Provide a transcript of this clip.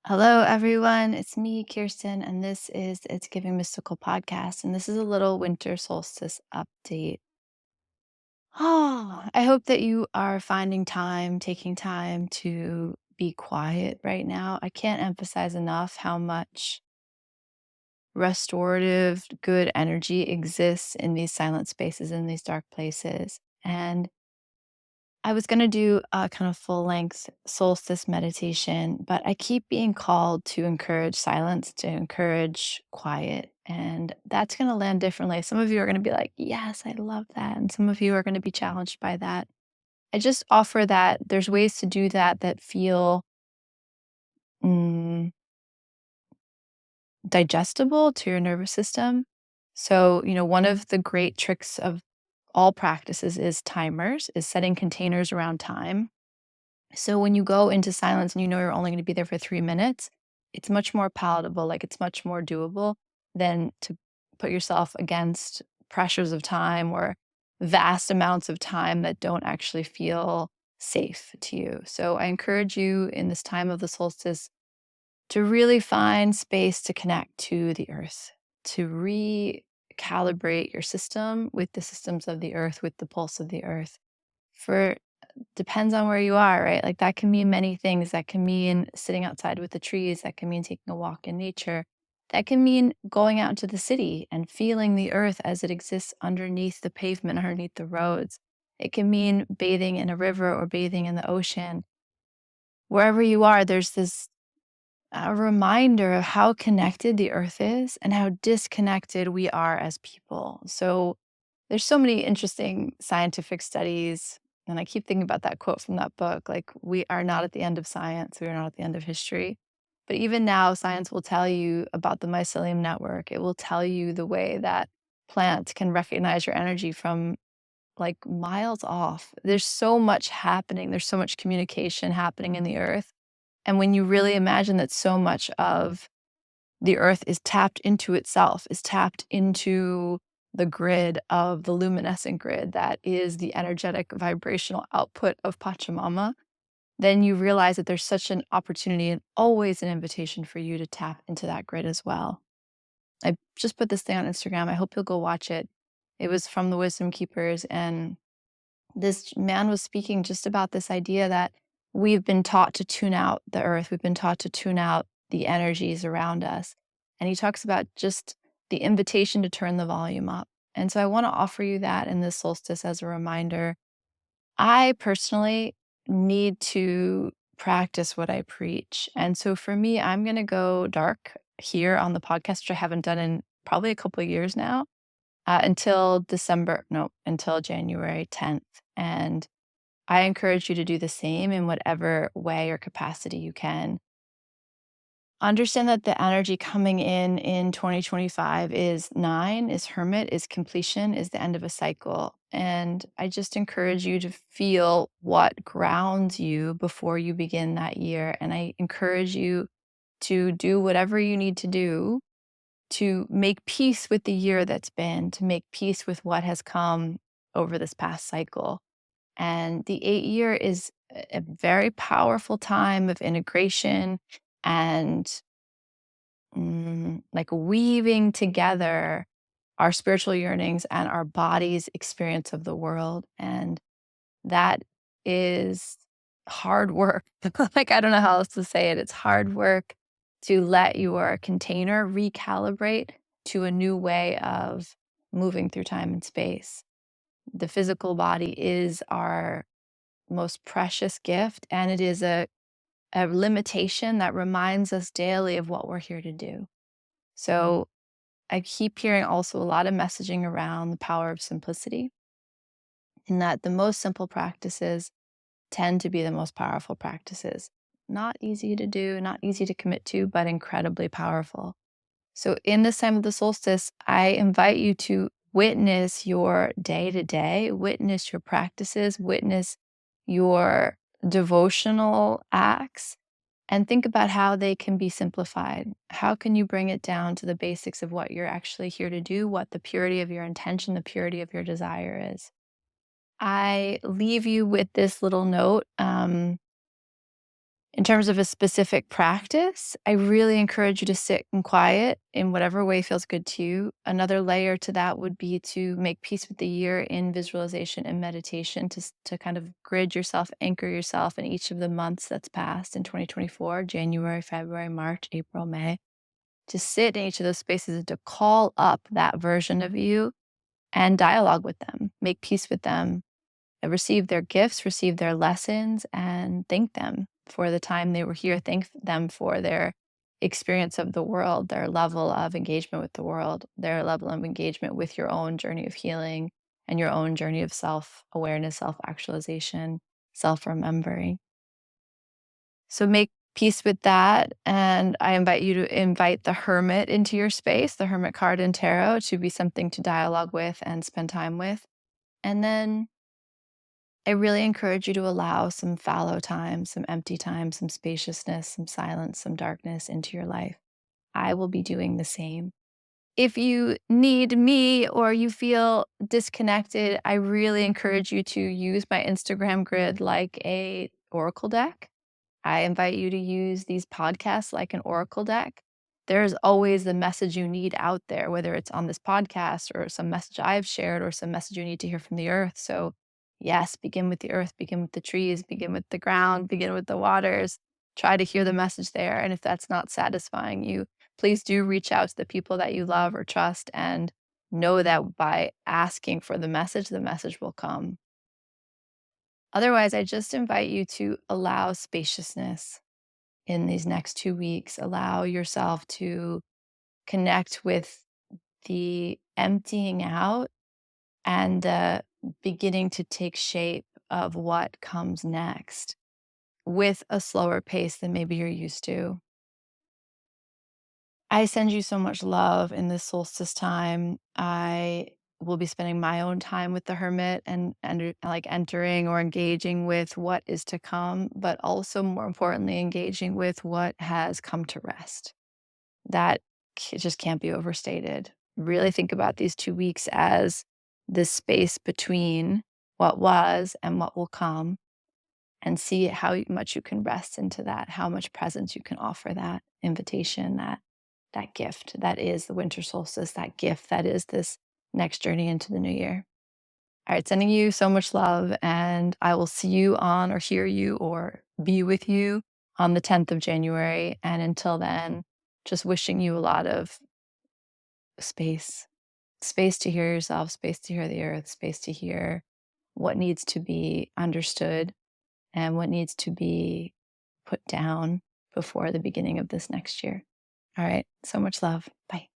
Hello, everyone. It's me, Kirsten, and this is the It's Giving Mystical podcast. And this is a little winter solstice update. Oh, I hope that you are finding time, taking time to be quiet right now. I can't emphasize enough how much restorative, good energy exists in these silent spaces, in these dark places. And I was going to do a kind of full length solstice meditation, but I keep being called to encourage silence, to encourage quiet. And that's going to land differently. Some of you are going to be like, yes, I love that. And some of you are going to be challenged by that. I just offer that there's ways to do that that feel mm, digestible to your nervous system. So, one of the great tricks of all practices is timers, is setting containers around time. So when you go into silence and you know you're only going to be there for 3 minutes, it's much more palatable, like it's much more doable than to put yourself against pressures of time or vast amounts of time that don't actually feel safe to you. So I encourage you in this time of the solstice to really find space to connect to the earth, to recalibrate your system with the systems of the earth, with the pulse of the earth. For depends on where you are, right? Like that can mean many things. That can mean sitting outside with the trees. That can mean taking a walk in nature. That can mean going out into the city and feeling the earth as it exists underneath the pavement, underneath the roads. It can mean bathing in a river or bathing in the ocean. Wherever you are, there's this a reminder of how connected the earth is and how disconnected we are as people. So there's so many interesting scientific studies. And I keep thinking about that quote from that book, like, we are not at the end of science, we are not at the end of history. But even now, science will tell you about the mycelium network. It will tell you the way that plants can recognize your energy from like miles off. There's so much happening. There's so much communication happening in the earth. And when you really imagine that so much of the earth is tapped into itself, is tapped into the grid of the luminescent grid that is the energetic vibrational output of Pachamama, then you realize that there's such an opportunity and always an invitation for you to tap into that grid as well. I just put this thing on Instagram. I hope you'll go watch it. It was from the Wisdom Keepers, and this man was speaking just about this idea that we've been taught to tune out the earth. We've been taught to tune out the energies around us. And he talks about just the invitation to turn the volume up. And so I want to offer you that in this solstice as a reminder. I personally need to practice what I preach. And so for me, I'm going to go dark here on the podcast, which I haven't done in probably a couple of years now, until until January 10th. And I encourage you to do the same in whatever way or capacity you can. Understand that the energy coming in 2025 is nine, is hermit, is completion, is the end of a cycle. And I just encourage you to feel what grounds you before you begin that year. And I encourage you to do whatever you need to do to make peace with the year that's been, to make peace with what has come over this past cycle. And the 8 year is a very powerful time of integration and like weaving together our spiritual yearnings and our body's experience of the world. And that is hard work. Like, I don't know how else to say it. It's hard work to let your container recalibrate to a new way of moving through time and space. The physical body is our most precious gift, and it is a limitation that reminds us daily of what we're here to do. So I keep hearing also a lot of messaging around the power of simplicity, and that the most simple practices tend to be the most powerful practices. Not easy to do, not easy to commit to, but incredibly powerful. So, in this time of the solstice, I invite you to witness your day to day, witness your practices, witness your devotional acts, and think about how they can be simplified. How can you bring it down to the basics of what you're actually here to do, what the purity of your intention, the purity of your desire is? I leave you with this little note. In terms of a specific practice, I really encourage you to sit in quiet in whatever way feels good to you. Another layer to that would be to make peace with the year in visualization and meditation to kind of grid yourself, anchor yourself in each of the months that's passed in 2024, January, February, March, April, May. To sit in each of those spaces and to call up that version of you and dialogue with them, make peace with them, receive their gifts, receive their lessons, and thank them for the time they were here. Thank them for their experience of the world, their level of engagement with the world, their level of engagement with your own journey of healing and your own journey of self awareness, self actualization, self remembering. So make peace with that. And I invite you to invite the hermit into your space, the hermit card in tarot, to be something to dialogue with and spend time with. And then I really encourage you to allow some fallow time, some empty time, some spaciousness, some silence, some darkness into your life. I will be doing the same. If you need me or you feel disconnected, I really encourage you to use my Instagram grid like a oracle deck. I invite you to use these podcasts like an oracle deck. There's always the message you need out there, whether it's on this podcast or some message I've shared or some message you need to hear from the earth. So, yes, begin with the earth, begin with the trees, begin with the ground, begin with the waters. Try to hear the message there. And if that's not satisfying you, please do reach out to the people that you love or trust and know that by asking for the message will come. Otherwise, I just invite you to allow spaciousness in these next 2 weeks. Allow yourself to connect with the emptying out and the beginning to take shape of what comes next with a slower pace than maybe you're used to. I send you so much love in this solstice time. I will be spending my own time with the hermit and like entering or engaging with what is to come, but also more importantly, engaging with what has come to rest. That just can't be overstated. Really think about these 2 weeks as this space between what was and what will come, and see how much you can rest into that, how much presence you can offer that invitation, that gift that is the winter solstice, that gift that is this next journey into the new year. All right, sending you so much love, and I will see you on or hear you or be with you on the 10th of January. And until then, just wishing you a lot of space, space to hear yourself, space to hear the earth, space to hear what needs to be understood and what needs to be put down before the beginning of this next year. All right. So much love. Bye.